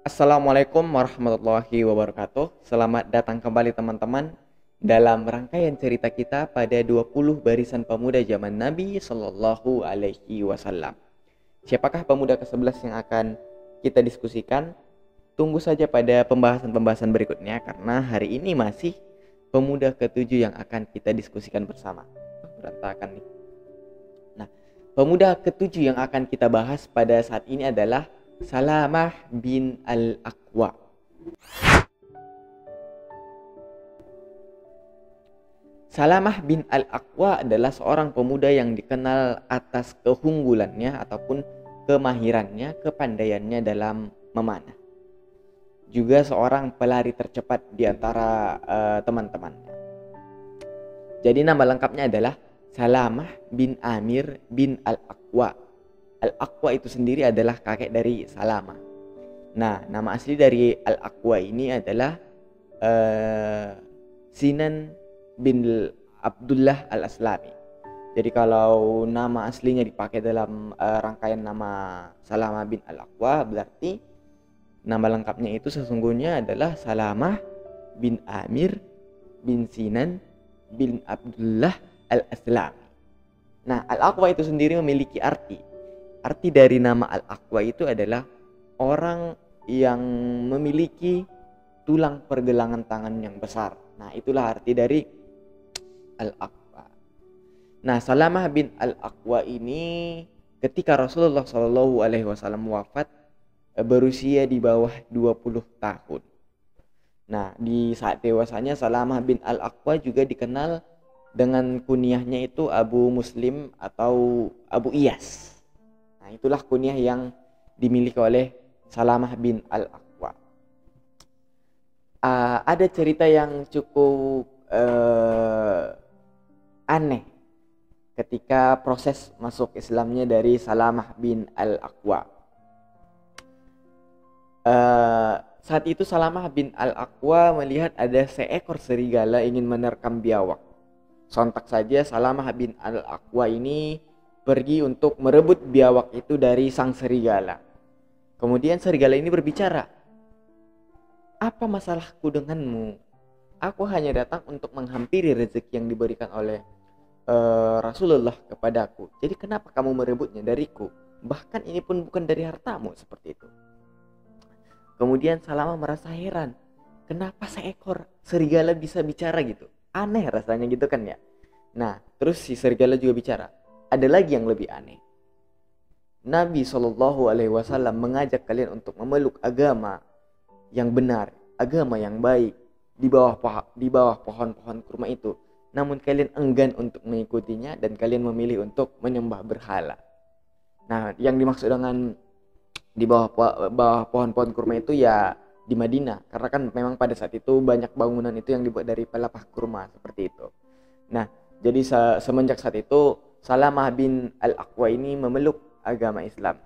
Assalamualaikum warahmatullahi wabarakatuh. Selamat datang kembali teman-teman dalam rangkaian cerita kita pada 20 barisan pemuda zaman Nabi Sallallahu Alaihi Wasallam. Siapakah pemuda ke-11 yang akan kita diskusikan? Tunggu saja pada pembahasan-pembahasan berikutnya karena hari ini masih pemuda ke-7 yang akan kita diskusikan bersama. Berantakan nih. Nah, pemuda ke-7 yang akan kita bahas pada saat ini adalah Salamah bin Al-Aqwa. Salamah bin Al-Aqwa adalah seorang pemuda yang dikenal atas keunggulannya ataupun kemahirannya, kepandaiannya dalam memanah. Juga seorang pelari tercepat di antara teman-temannya. Jadi nama lengkapnya adalah Salamah bin Amir bin Al-Aqwa. Al-Aqwa itu sendiri adalah kakek dari Salamah. Nah, nama asli dari Al-Aqwa ini adalah Sinan bin Abdullah Al-Aslami. Jadi kalau nama aslinya dipakai dalam rangkaian nama Salamah bin Al-Aqwa, berarti nama lengkapnya itu sesungguhnya adalah Salamah bin Amir bin Sinan bin Abdullah Al-Aslami. Nah, Al-Aqwa itu sendiri memiliki arti. Arti dari nama Al-Aqwa itu adalah orang yang memiliki tulang pergelangan tangan yang besar. Nah, itulah arti dari Al-Aqwa. Nah, Salamah bin Al-Aqwa ini ketika Rasulullah SAW wafat berusia di bawah 20 tahun. Nah, di saat dewasanya Salamah bin Al-Aqwa juga dikenal dengan kunyahnya itu Abu Muslim atau Abu Iyas. Nah, itulah kunyah yang dimiliki oleh Salamah bin Al-Aqwa. Ada cerita yang cukup aneh ketika proses masuk Islamnya dari Salamah bin Al-Aqwa. Saat itu Salamah bin Al-Aqwa melihat ada seekor serigala ingin menerkam biawak. Sontak saja Salamah bin Al-Aqwa ini pergi untuk merebut biawak itu dari sang serigala. Kemudian serigala ini berbicara, "Apa masalahku denganmu? Aku hanya datang untuk menghampiri rezeki yang diberikan oleh Rasulullah kepadaku. Jadi kenapa kamu merebutnya dariku? Bahkan ini pun bukan dari hartamu," seperti itu. Kemudian Salamah merasa heran, kenapa seekor serigala bisa bicara gitu? Aneh rasanya gitu kan ya. Nah, terus si serigala juga bicara, ada lagi yang lebih aneh. Nabi SAW mengajak kalian untuk memeluk agama yang benar, agama yang baik di bawah pohon-pohon kurma itu. Namun kalian enggan untuk mengikutinya dan kalian memilih untuk menyembah berhala. Nah, yang dimaksud dengan di bawah pohon-pohon kurma itu ya di Madinah, karena kan memang pada saat itu banyak bangunan itu yang dibuat dari pelepah kurma seperti itu. Nah, jadi semenjak saat itu Salamah bin Al-Aqwa ini memeluk agama Islam.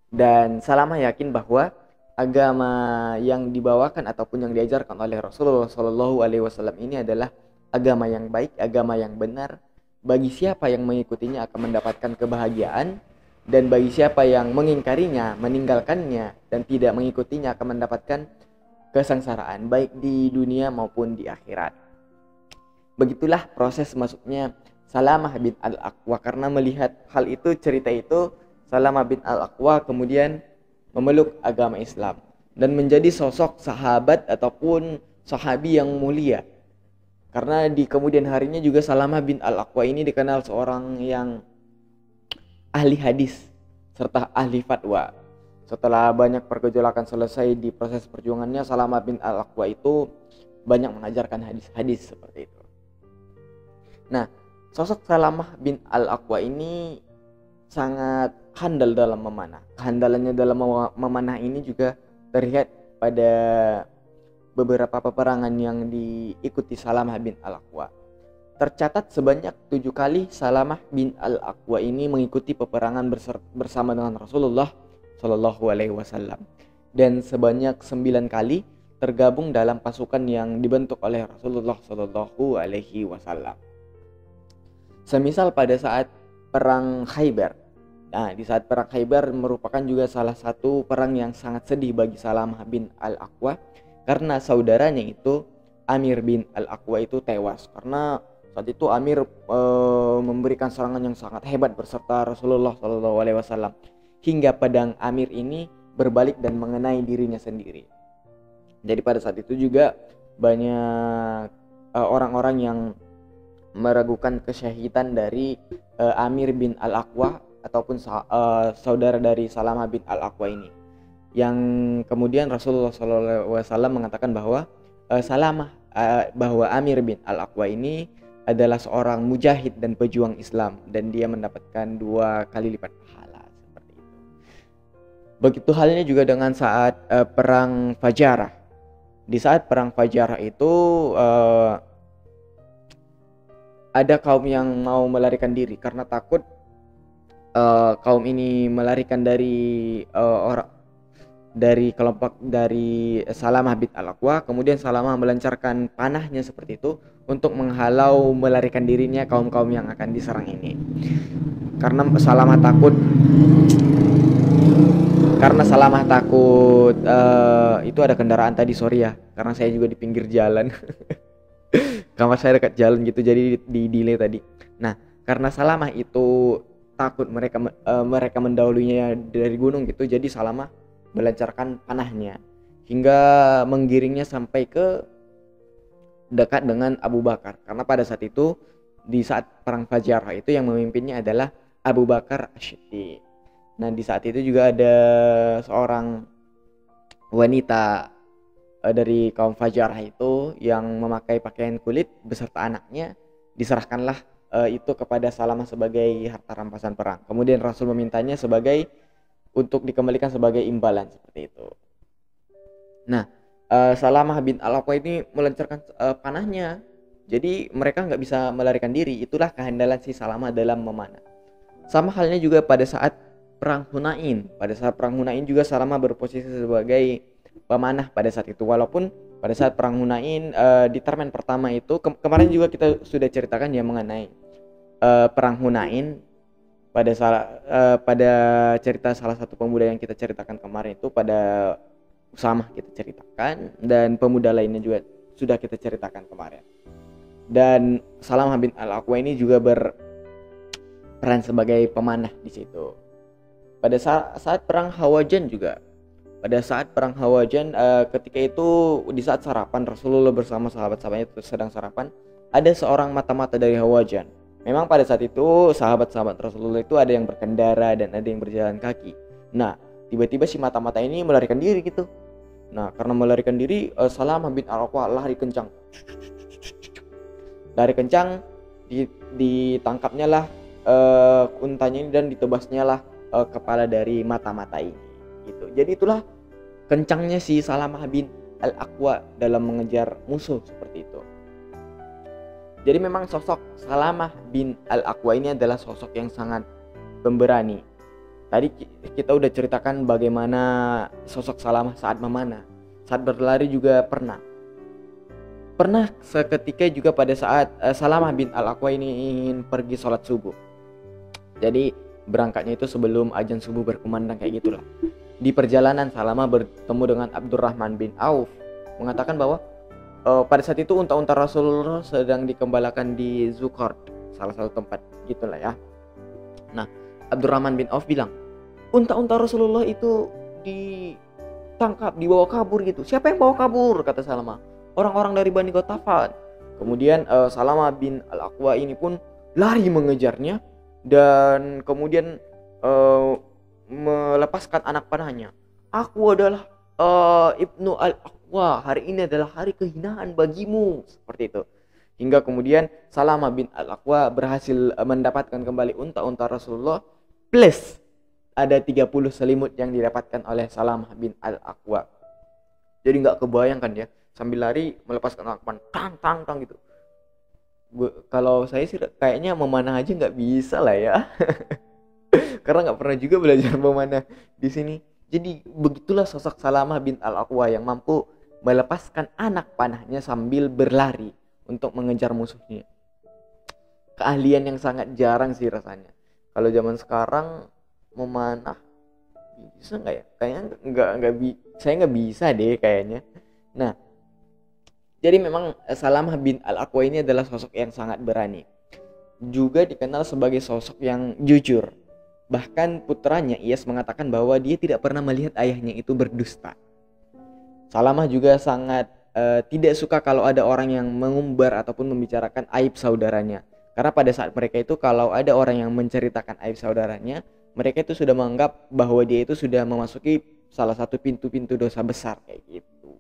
Dan Salamah yakin bahwa agama yang dibawakan ataupun yang diajarkan oleh Rasulullah SAW ini adalah agama yang baik, agama yang benar. Bagi siapa yang mengikutinya akan mendapatkan kebahagiaan, dan bagi siapa yang mengingkarinya, meninggalkannya, dan tidak mengikutinya akan mendapatkan kesengsaraan baik di dunia maupun di akhirat. Begitulah proses masuknya Salamah bin Al-Aqwa. Karena melihat hal itu, cerita itu, Salamah bin Al-Aqwa kemudian memeluk agama Islam dan menjadi sosok sahabat ataupun sahabi yang mulia. Karena di kemudian harinya juga Salamah bin Al-Aqwa ini dikenal seorang yang ahli hadis serta ahli fatwa. Setelah banyak pergejolakan selesai di proses perjuangannya, Salamah bin Al-Aqwa itu banyak mengajarkan hadis-hadis seperti itu. Nah, sosok Salamah bin Al-Aqwa ini sangat handal dalam memanah. Kehandalannya dalam memanah ini juga terlihat pada beberapa peperangan yang diikuti Salamah bin Al-Aqwa. Tercatat sebanyak 7 kali Salamah bin Al-Aqwa ini mengikuti peperangan bersama dengan Rasulullah Shallallahu Alaihi Wasallam, dan sebanyak 9 kali tergabung dalam pasukan yang dibentuk oleh Rasulullah Shallallahu Alaihi Wasallam. Semisal pada saat perang Khaybar, Nah, di saat perang Khaybar merupakan juga salah satu perang yang sangat sedih bagi Salamah bin Al-Aqwa karena saudaranya itu Amir bin Al-Aqwa itu tewas karena saat itu Amir memberikan serangan yang sangat hebat berserta Rasulullah SAW hingga pedang Amir ini berbalik dan mengenai dirinya sendiri. Jadi pada saat itu juga banyak orang-orang yang meragukan kesyahidan dari Amir bin Al-Aqwa ataupun saudara dari Salamah bin Al-Aqwa ini, yang kemudian Rasulullah SAW mengatakan bahwa bahwa Amir bin Al-Aqwa ini adalah seorang mujahid dan pejuang Islam dan dia mendapatkan 2 kali lipat pahala seperti itu. Begitu halnya juga dengan saat perang Fajarah. Di saat perang Fajarah itu ada kaum yang mau melarikan diri karena takut kaum ini melarikan dari kelompok dari Salamah bin Al-Aqwa. Kemudian Salamah melancarkan panahnya seperti itu untuk menghalau melarikan dirinya kaum-kaum yang akan diserang ini. Karena Salamah takut itu ada kendaraan tadi, sorry ya, karena saya juga di pinggir jalan. Kamar saya dekat jalan gitu, jadi di delay tadi. Nah, karena Salamah itu takut mereka mendahulunya dari gunung gitu, jadi Salamah melancarkan panahnya hingga menggiringnya sampai ke dekat dengan Abu Bakar. Karena pada saat itu di saat perang Fajarah itu yang memimpinnya adalah Abu Bakar As-Siddiq. Nah, di saat itu juga ada seorang wanita dari kaum Fajarah itu yang memakai pakaian kulit beserta anaknya, diserahkanlah itu kepada Salamah sebagai harta rampasan perang. Kemudian Rasul memintanya untuk dikembalikan sebagai imbalan seperti itu. Nah, Salamah bin Al-Aqwa ini melancarkan panahnya, jadi mereka nggak bisa melarikan diri. Itulah kehandalan si Salamah dalam memanah. Sama halnya juga pada saat perang Hunain. Pada saat perang Hunain juga Salamah berposisi sebagai pemanah pada saat itu. Walaupun pada saat perang Hunain di termen pertama itu kemarin juga kita sudah ceritakan ya mengenai perang Hunain pada cerita salah satu pemuda yang kita ceritakan kemarin itu, pada Usamah kita ceritakan, dan pemuda lainnya juga sudah kita ceritakan kemarin. Dan Salamah bin Al-Aqwa ini juga berperan sebagai pemanah di situ. Pada saat perang Hawazin juga. Pada saat perang Hawazin ketika itu di saat sarapan Rasulullah bersama sahabat-sahabatnya sedang sarapan, ada seorang mata-mata dari Hawazin. Memang pada saat itu sahabat-sahabat Rasulullah itu ada yang berkendara dan ada yang berjalan kaki. Nah, tiba-tiba si mata-mata ini melarikan diri gitu. Nah, karena melarikan diri, Salamah bin Al-Aqwa lari kencang. Ditangkapnya lah untanya ini dan ditebasnya lah kepala dari mata-mata ini gitu. Jadi itulah kencangnya si Salamah bin Al-Aqwa dalam mengejar musuh seperti itu. Jadi memang sosok Salamah bin Al-Aqwa ini adalah sosok yang sangat pemberani. Tadi kita udah ceritakan bagaimana sosok Salamah saat memanah, saat berlari juga pernah seketika juga pada saat Salamah bin Al-Aqwa ini ingin pergi sholat subuh. Jadi berangkatnya itu sebelum azan subuh berkumandang kayak gitulah. Di perjalanan Salamah bertemu dengan Abdurrahman bin Auf, mengatakan bahwa pada saat itu unta-unta Rasulullah sedang dikembalakan di Zukard, salah satu tempat gitulah ya. Nah, Abdurrahman bin Auf bilang, unta-unta Rasulullah itu ditangkap, dibawa kabur gitu. Siapa yang bawa kabur? Kata Salamah. Orang-orang dari Bani Ghatafan. Kemudian Salamah bin Al-Aqwa ini pun lari mengejarnya dan kemudian melepaskan anak panahnya. Aku adalah Ibnu Al-Aqwa, hari ini adalah hari kehinaan bagimu, seperti itu. Hingga kemudian Salamah bin Al-Aqwa berhasil mendapatkan kembali unta-unta Rasulullah, plus ada 30 selimut yang didapatkan oleh Salamah bin Al-Aqwa. Jadi nggak kebayangkan ya, sambil lari melepaskan anak panah, tang gitu. Kalau saya sih kayaknya memanah aja nggak bisa lah ya. Karena nggak pernah juga belajar memanah di sini. Jadi begitulah sosok Salamah bin Al-Aqwa yang mampu melepaskan anak panahnya sambil berlari untuk mengejar musuhnya. Keahlian yang sangat jarang sih rasanya. Kalau zaman sekarang memanah, bisa nggak ya? Kayaknya saya nggak bisa deh kayaknya. Nah, jadi memang Salamah bin Al-Aqwa ini adalah sosok yang sangat berani. Juga dikenal sebagai sosok yang jujur. Bahkan putranya Iyas mengatakan bahwa dia tidak pernah melihat ayahnya itu berdusta. Salamah juga sangat tidak suka kalau ada orang yang mengumbar ataupun membicarakan aib saudaranya. Karena pada saat mereka itu kalau ada orang yang menceritakan aib saudaranya, mereka itu sudah menganggap bahwa dia itu sudah memasuki salah satu pintu-pintu dosa besar kayak gitu.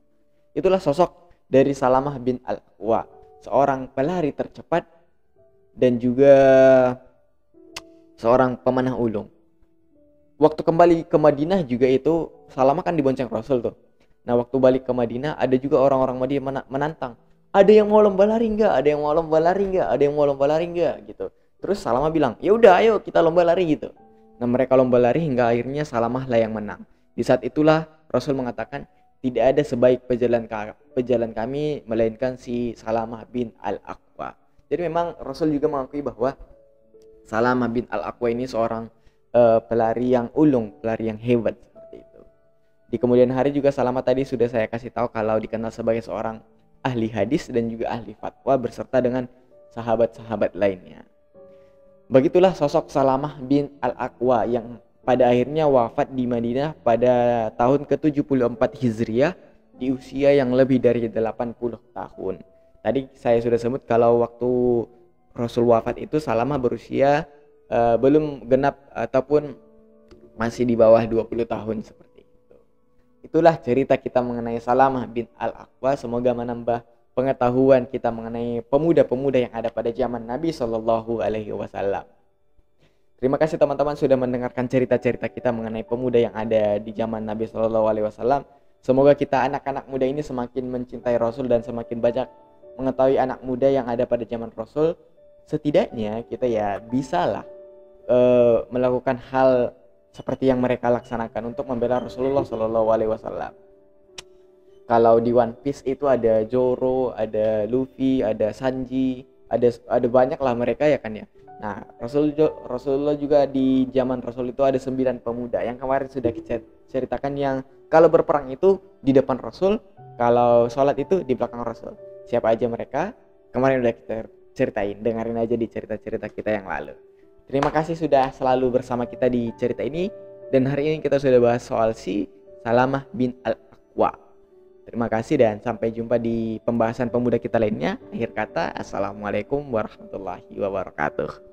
Itulah sosok dari Salamah bin Al-Aqwa, seorang pelari tercepat dan juga seorang pemanah ulung. Waktu kembali ke Madinah juga itu Salamah kan dibonceng Rasul tuh. Nah, waktu balik ke Madinah ada juga orang-orang Madinah menantang. Ada yang mau lomba lari enggak? Ada yang mau lomba lari enggak? Ada yang mau lomba lari enggak? Gitu. Terus Salamah bilang, "Ya udah, ayo kita lomba lari," gitu. Nah, mereka lomba lari hingga akhirnya Salamah lah yang menang. Di saat itulah Rasul mengatakan, "Tidak ada sebaik pejalan kami melainkan si Salamah bin Al-Aqwa." Jadi memang Rasul juga mengakui bahwa Salamah bin Al-Aqwa ini seorang pelari yang ulung, pelari yang hebat seperti itu. Di kemudian hari juga Salamah tadi sudah saya kasih tahu kalau dikenal sebagai seorang ahli hadis dan juga ahli fatwa beserta dengan sahabat-sahabat lainnya. Begitulah sosok Salamah bin Al-Aqwa yang pada akhirnya wafat di Madinah pada tahun ke-74 Hijriah di usia yang lebih dari 80 tahun. Tadi saya sudah sebut kalau waktu Rasul wafat itu Salamah berusia belum genap ataupun masih di bawah 20 tahun seperti itu. Itulah cerita kita mengenai Salamah bin Al-Aqwa. Semoga menambah pengetahuan kita mengenai pemuda-pemuda yang ada pada zaman Nabi Shallallahu Alaihi Wasallam. Terima kasih teman-teman sudah mendengarkan cerita-cerita kita mengenai pemuda yang ada di zaman Nabi Shallallahu Alaihi Wasallam. Semoga kita anak-anak muda ini semakin mencintai Rasul dan semakin banyak mengetahui anak muda yang ada pada zaman Rasul. Setidaknya kita ya bisalah melakukan hal seperti yang mereka laksanakan untuk membela Rasulullah Shallallahu Alaihi Wasallam. Kalau di One Piece itu ada Zoro, ada Luffy, ada Sanji, ada banyak lah mereka ya kan ya. Nah, Rasulullah juga di zaman Rasul itu ada 9 pemuda yang kemarin sudah kita ceritakan, yang kalau berperang itu di depan Rasul, kalau sholat itu di belakang Rasul. Siapa aja mereka? Kemarin udah kita ceritain, dengerin aja di cerita-cerita kita yang lalu. Terima kasih sudah selalu bersama kita di cerita ini. Dan hari ini kita sudah bahas soal si Salamah bin Al-Aqwa. Terima kasih dan sampai jumpa di pembahasan pemuda kita lainnya. Akhir kata, Assalamualaikum warahmatullahi wabarakatuh.